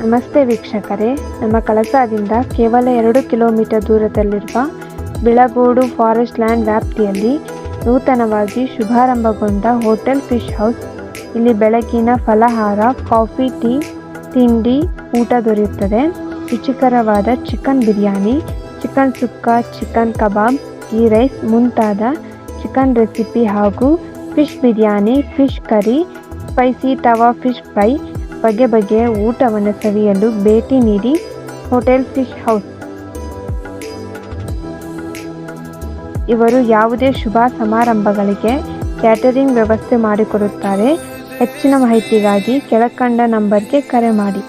ನಮಸ್ತೆ ವೀಕ್ಷಕರೇ, ನಮ್ಮ ಕಳಸಾದಿಂದ ಕೇವಲ 2 ಕಿಲೋಮೀಟರ್ ದೂರದಲ್ಲಿರುವ ಬಿಳಗೋಡು ಫಾರೆಸ್ಟ್ ಲ್ಯಾಂಡ್ ವ್ಯಾಪ್ತಿಯಲ್ಲಿ ನೂತನವಾಗಿ ಶುಭಾರಂಭಗೊಂಡ ಹೋಟೆಲ್ ಫಿಶ್ ಹೌಸ್. ಇಲ್ಲಿ ಬೆಳಗಿನ ಫಲಹಾರ, ಕಾಫಿ, ಟೀ, ತಿಂಡಿ, ಊಟ ದೊರೆಯುತ್ತದೆ. ರುಚಿಕರವಾದ chicken biryani, chicken sukka, chicken kebab, ghee rice ಮುಂತಾದ ಚಿಕನ್ ರೆಸಿಪಿ ಹಾಗೂ fish biryani, fish curry, spicy tawa fish fry, ಬಗೆ ಬಗೆಯ ಊಟವನ್ನು ಸವಿಯಲು ಭೇಟಿ ನೀಡಿ ಹೋಟೆಲ್ ಫಿಶ್ ಹೌಸ್. ಇವರು ಯಾವುದೇ ಶುಭ ಸಮಾರಂಭಗಳಿಗೆ ಕ್ಯಾಟರಿಂಗ್ ವ್ಯವಸ್ಥೆ ಮಾಡಿಕೊಡುತ್ತಾರೆ. ಹೆಚ್ಚಿನ ಮಾಹಿತಿಗಾಗಿ ಕೆಳಕಂಡ ನಂಬರ್ಗೆ ಕರೆ ಮಾಡಿ.